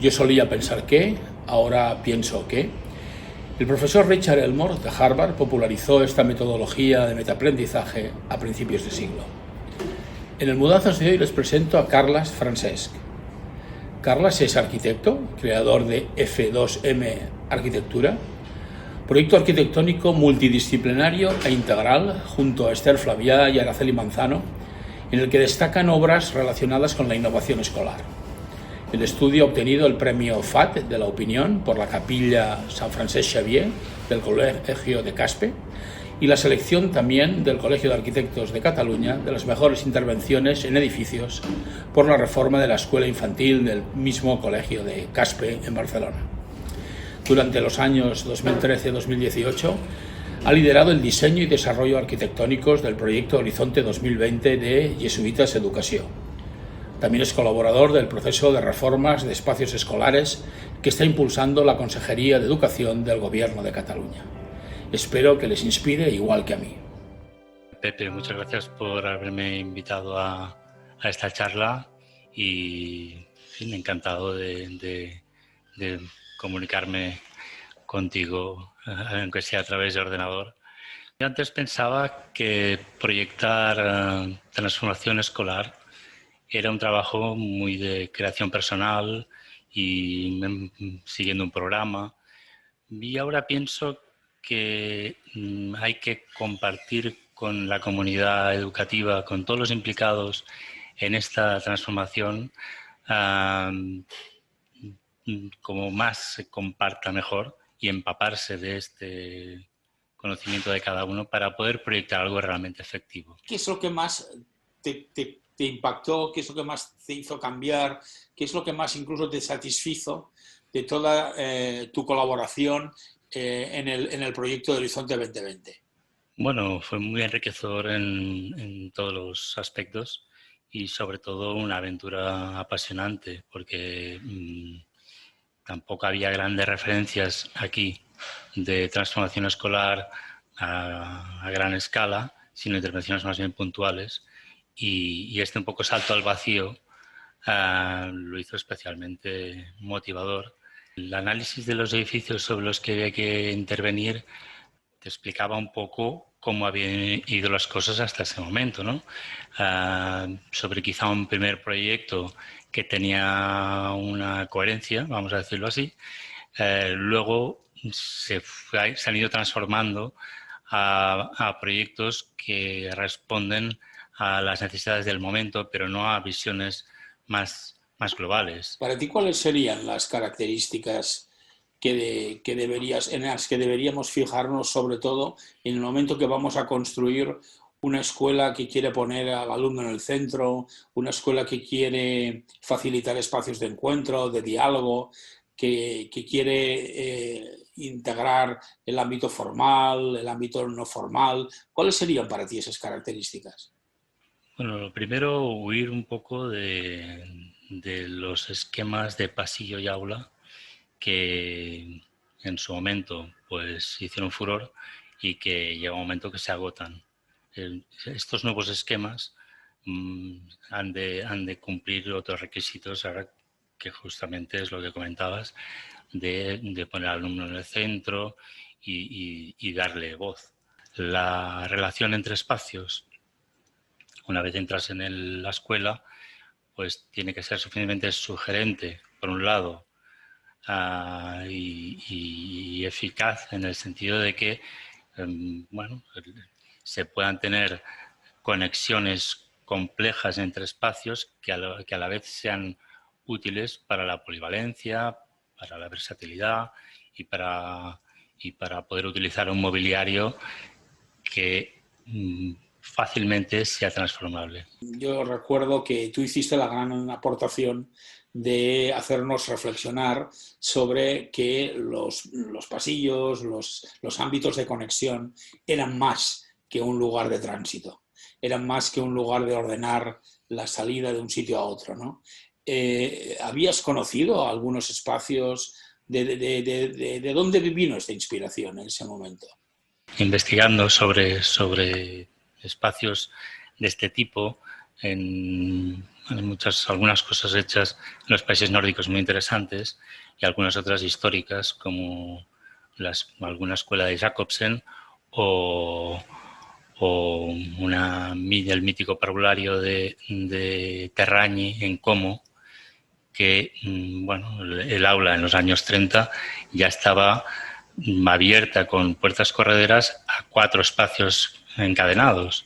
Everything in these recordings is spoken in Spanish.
Yo solía pensar que, ahora pienso que. El profesor Richard Elmore de Harvard popularizó esta metodología de metaaprendizaje a principios de siglo. En el Mudanzas de hoy les presento a Carles Francesc. Carles es arquitecto, creador de F2M Arquitectura, proyecto arquitectónico multidisciplinario e integral junto a Esther Flavià y Araceli Manzano, en el que destacan obras relacionadas con la innovación escolar. El estudio ha obtenido el premio FAT de la opinión por la Capilla San Francesc Xavier del Colegio de Caspe y la selección también del Colegio de Arquitectos de Cataluña de las mejores intervenciones en edificios por la reforma de la escuela infantil del mismo Colegio de Caspe en Barcelona. Durante los años 2013-2018 ha liderado el diseño y desarrollo arquitectónicos del proyecto Horizonte 2020 de Jesuitas Educació. También es colaborador del proceso de reformas de espacios escolares que está impulsando la Consejería de Educación del Gobierno de Cataluña. Espero que les inspire igual que a mí. Pepe, muchas gracias por haberme invitado a esta charla y encantado de comunicarme contigo, aunque sea a través de ordenador. Yo antes pensaba que proyectar transformación escolar era un trabajo muy de creación personal y siguiendo un programa. Y ahora pienso que hay que compartir con la comunidad educativa, con todos los implicados en esta transformación, como más se comparta mejor y empaparse de este conocimiento de cada uno para poder proyectar algo realmente efectivo. ¿Qué es lo que más te impactó? ¿Qué es lo que más te hizo cambiar? ¿Qué es lo que más incluso te satisfizo de toda tu colaboración en el proyecto de Horizonte 2020? Bueno, fue muy enriquecedor en todos los aspectos y sobre todo una aventura apasionante porque tampoco había grandes referencias aquí de transformación escolar a gran escala, sino intervenciones más bien puntuales. Y este un poco salto al vacío lo hizo especialmente motivador. El análisis de los edificios sobre los que había que intervenir te explicaba un poco cómo habían ido las cosas hasta ese momento, ¿no? Sobre quizá un primer proyecto que tenía una coherencia, vamos a decirlo así. Luego se han ido transformando a proyectos que responden a las necesidades del momento, pero no a visiones más globales. Para ti, ¿cuáles serían las características en las que deberíamos fijarnos, sobre todo en el momento que vamos a construir una escuela que quiere poner al alumno en el centro, una escuela que quiere facilitar espacios de encuentro, de diálogo, que quiere integrar el ámbito formal, el ámbito no formal? ¿Cuáles serían para ti esas características? Bueno, lo primero, huir un poco de los esquemas de pasillo y aula que en su momento pues hicieron furor y que llega un momento que se agotan. Estos nuevos esquemas han de cumplir otros requisitos, ahora que justamente es lo que comentabas, de poner al alumno en el centro y darle voz. La relación entre espacios, una vez entras en la escuela, pues tiene que ser suficientemente sugerente, por un lado, y eficaz en el sentido de que se puedan tener conexiones complejas entre espacios que a la vez sean útiles para la polivalencia, para la versatilidad y para poder utilizar un mobiliario que fácilmente sea transformable. Yo recuerdo que tú hiciste la gran aportación de hacernos reflexionar sobre que los pasillos, los ámbitos de conexión eran más que un lugar de tránsito, eran más que un lugar de ordenar la salida de un sitio a otro, ¿no? ¿Habías conocido algunos espacios? ¿De dónde vino esta inspiración en ese momento? Investigando sobre espacios de este tipo en algunas cosas hechas en los países nórdicos muy interesantes y algunas otras históricas, como alguna escuela de Jacobsen o el mítico parvulario de Terragni en Como, que bueno, el aula en los años 30 ya estaba abierta con puertas correderas a 4 espacios encadenados,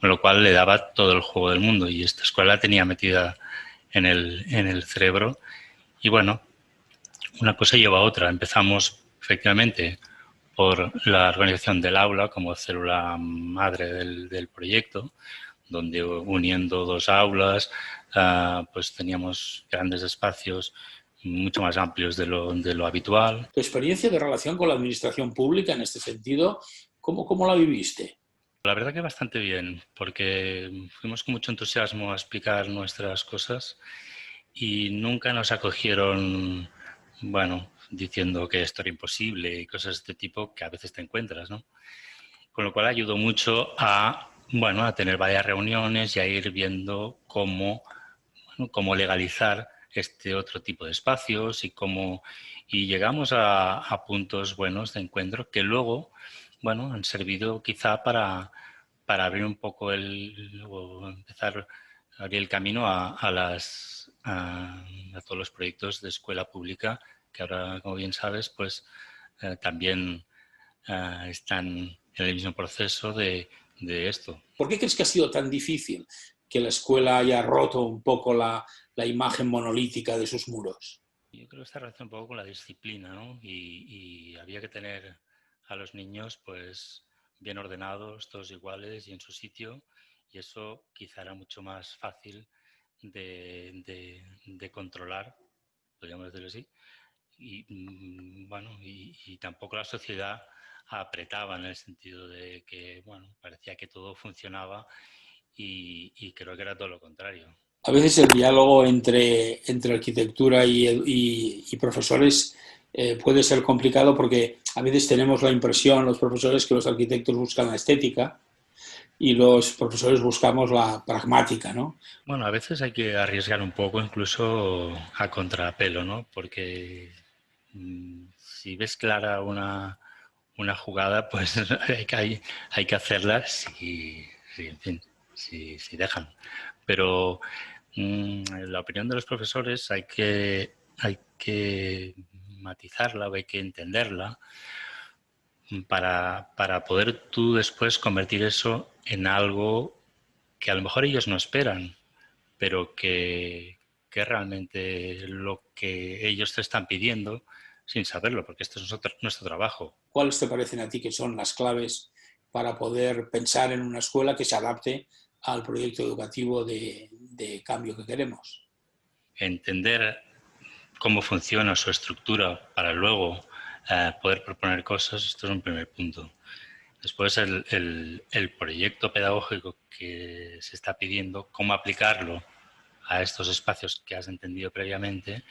con lo cual le daba todo el juego del mundo, y esta escuela la tenía metida en el cerebro. Y bueno, una cosa lleva a otra. Empezamos efectivamente por la organización del aula como célula madre del proyecto, donde uniendo 2 aulas pues teníamos grandes espacios mucho más amplios de lo habitual. Tu experiencia de relación con la administración pública en este sentido, ¿cómo la viviste? La verdad que bastante bien, porque fuimos con mucho entusiasmo a explicar nuestras cosas y nunca nos acogieron, bueno, diciendo que esto era imposible y cosas de este tipo que a veces te encuentras, ¿no? Con lo cual ayudó mucho bueno, a tener varias reuniones y a ir viendo cómo legalizar este otro tipo de espacios y llegamos a puntos buenos de encuentro que luego, bueno, han servido quizá para abrir un poco o empezar a abrir el camino a todos los proyectos de escuela pública que ahora, como bien sabes, pues también están en el mismo proceso de esto. ¿Por qué crees que ha sido tan difícil que la escuela haya roto un poco la imagen monolítica de sus muros? Yo creo que está relacionado un poco con la disciplina, ¿no? Y había que tener a los niños pues bien ordenados, todos iguales y en su sitio, y eso quizá era mucho más fácil de controlar, podríamos decirlo así, y bueno, y tampoco la sociedad apretaba en el sentido de que, bueno, parecía que todo funcionaba y creo que era todo lo contrario. A veces el diálogo entre arquitectura y profesores puede ser complicado porque a veces tenemos la impresión, los profesores, que los arquitectos buscan la estética y los profesores buscamos la pragmática, ¿no? Bueno, a veces hay que arriesgar un poco, incluso a contrapelo, ¿no? Porque si ves clara una jugada, pues hay que hacerla en fin, si dejan. Pero la opinión de los profesores hay que matizarla o hay que entenderla para poder tú después convertir eso en algo que a lo mejor ellos no esperan, pero que es realmente lo que ellos te están pidiendo sin saberlo, porque esto es nuestro trabajo. ¿Cuáles te parecen a ti que son las claves para poder pensar en una escuela que se adapte al proyecto educativo de cambio que queremos? Entender cómo funciona su estructura para luego poder proponer cosas, esto es un primer punto. Después el proyecto pedagógico que se está pidiendo, cómo aplicarlo a estos espacios que has entendido previamente,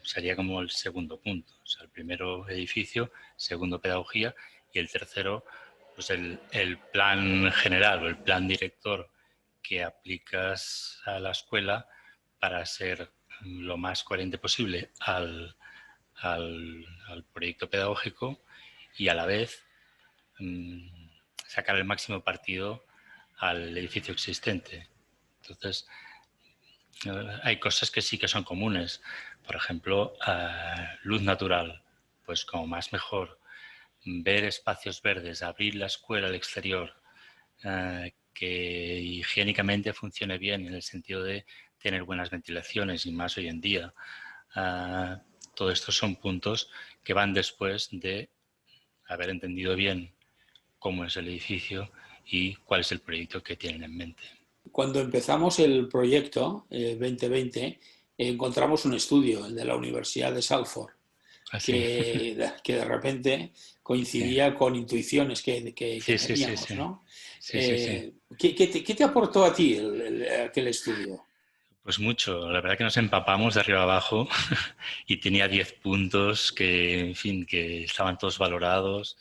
sería como el segundo punto. O sea, el primero edificio, segundo pedagogía y el tercero pues el plan general o el plan director que aplicas a la escuela para ser lo más coherente posible al proyecto pedagógico y a la vez sacar el máximo partido al edificio existente. Entonces, hay cosas que sí que son comunes. Por ejemplo, luz natural, pues como más mejor. Ver espacios verdes, abrir la escuela al exterior, que higiénicamente funcione bien en el sentido de tener buenas ventilaciones y más hoy en día. Todo esto son puntos que van después de haber entendido bien cómo es el edificio y cuál es el proyecto que tienen en mente. Cuando empezamos el proyecto 2020, encontramos un estudio, el de la Universidad de Salford, que de repente coincidía con intuiciones que teníamos, ¿no? ¿Qué te aportó a ti aquel estudio? Pues mucho, la verdad que nos empapamos de arriba abajo y tenía 10 puntos que, en fin, que estaban todos valorados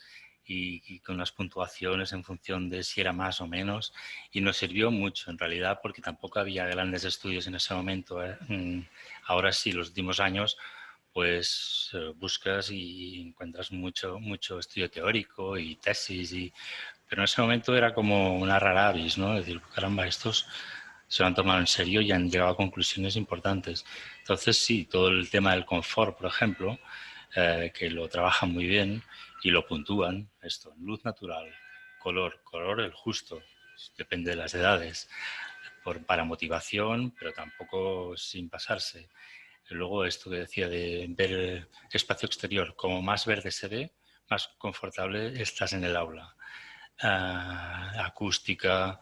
y con las puntuaciones en función de si era más o menos, y nos sirvió mucho en realidad porque tampoco había grandes estudios en ese momento. Ahora sí, los últimos años pues buscas y encuentras mucho estudio teórico y tesis, pero en ese momento era como una rara avis, ¿no? Es decir, caramba, estos se lo han tomado en serio y han llegado a conclusiones importantes. Entonces, sí, todo el tema del confort, por ejemplo, que lo trabajan muy bien y lo puntúan, esto, luz natural, color el justo, depende de las edades, para motivación, pero tampoco sin pasarse. Luego esto que decía de ver el espacio exterior, como más verde se ve, más confortable estás en el aula. Acústica,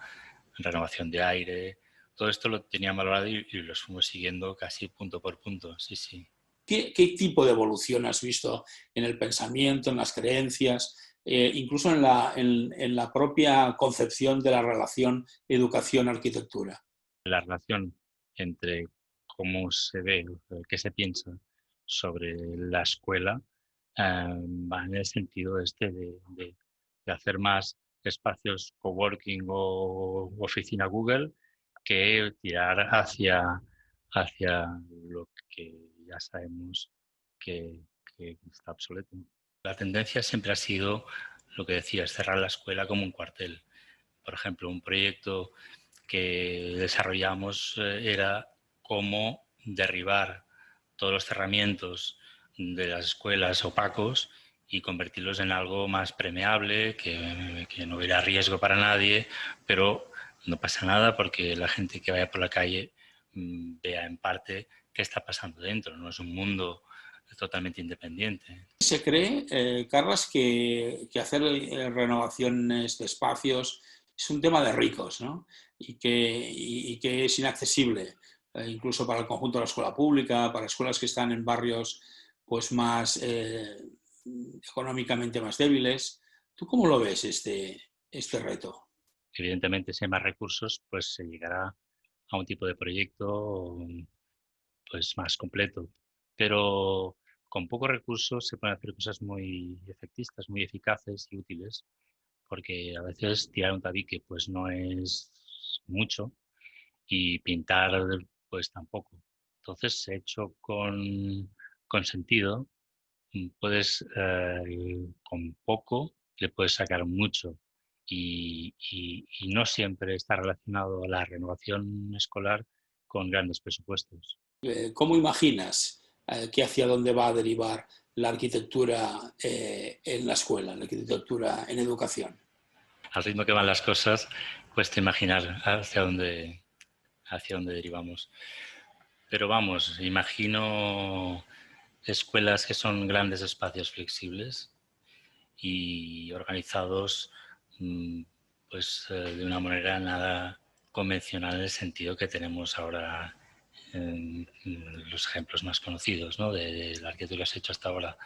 renovación de aire, todo esto lo tenía valorado y los fuimos siguiendo casi punto por punto, sí, sí. ¿Qué tipo de evolución has visto en el pensamiento, en las creencias, incluso en la propia concepción de la relación educación-arquitectura? La relación entre cómo se ve, qué se piensa sobre la escuela, va en el sentido este de hacer más espacios coworking o oficina Google que tirar hacia lo que ya sabemos que, que está obsoleto. La tendencia siempre ha sido lo que decías, cerrar la escuela como un cuartel. Por ejemplo, un proyecto que desarrollamos era cómo derribar todos los cerramientos de las escuelas opacos y convertirlos en algo más permeable, que no hubiera riesgo para nadie, pero no pasa nada porque la gente que vaya por la calle vea en parte qué está pasando dentro. No es un mundo totalmente independiente. Se cree, Carlas, que hacer renovaciones de espacios es un tema de ricos, ¿no? Y que es inaccesible, incluso para el conjunto de la escuela pública, para escuelas que están en barrios pues más económicamente más débiles. ¿Tú cómo lo ves este reto? Evidentemente, si hay más recursos, pues se llegará a un tipo de proyecto pues más completo. Pero con pocos recursos se pueden hacer cosas muy efectistas, muy eficaces y útiles, porque a veces tirar un tabique pues no es mucho y pintar pues tampoco. Entonces, hecho con sentido, puedes con poco le puedes sacar mucho y no siempre está relacionado a la renovación escolar con grandes presupuestos. ¿Cómo imaginas que hacia dónde va a derivar la arquitectura en la escuela, la arquitectura en educación? Al ritmo que van las cosas, cuesta imaginar hacia dónde derivamos. Pero vamos, imagino escuelas que son grandes espacios flexibles y organizados de una manera nada convencional en el sentido que tenemos ahora en los ejemplos más conocidos, ¿no? de la arquitectura que has hecho hasta ahora.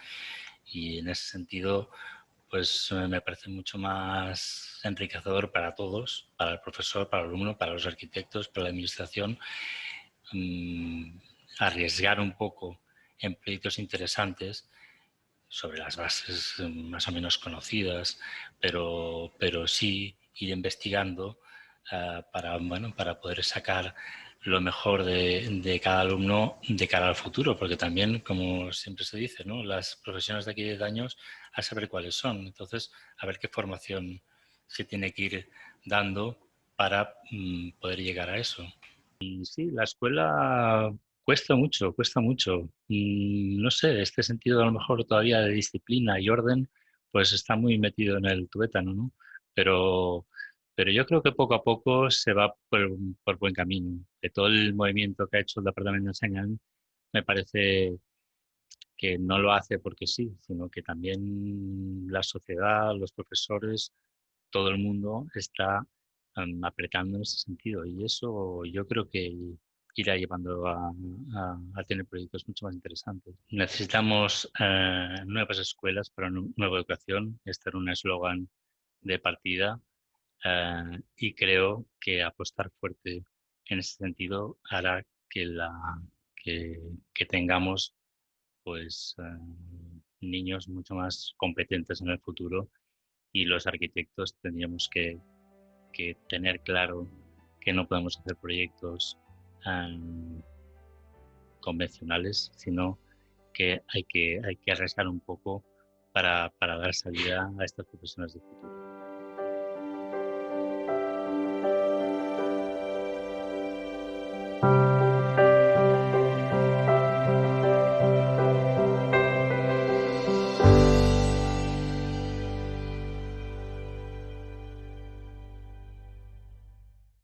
Y en ese sentido, pues me parece mucho más enriquecedor para todos, para el profesor, para el alumno, para los arquitectos, para la administración, arriesgar un poco en proyectos interesantes sobre las bases más o menos conocidas, pero sí ir investigando para poder sacar lo mejor de cada alumno de cara al futuro, porque también, como siempre se dice, ¿no? Las profesiones de aquí de 10 años, a saber cuáles son. Entonces, a ver qué formación se tiene que ir dando para poder llegar a eso. Y sí, la escuela cuesta mucho, cuesta mucho. No sé, este sentido a lo mejor todavía de disciplina y orden, pues está muy metido en el tuétano, ¿no? Pero, pero yo creo que poco a poco se va por buen camino. De todo el movimiento que ha hecho el Departamento de Enseñanza, me parece que no lo hace porque sí, sino que también la sociedad, los profesores, todo el mundo está apretando en ese sentido y eso yo creo que irá llevando a tener proyectos mucho más interesantes. Necesitamos nuevas escuelas para una nueva educación. Este era un eslogan de partida y creo que apostar fuerte en ese sentido hará que, que tengamos pues niños mucho más competentes en el futuro y los arquitectos tendríamos que tener claro que no podemos hacer proyectos convencionales, sino que hay que arriesgar un poco para dar salida a estas profesiones de futuro.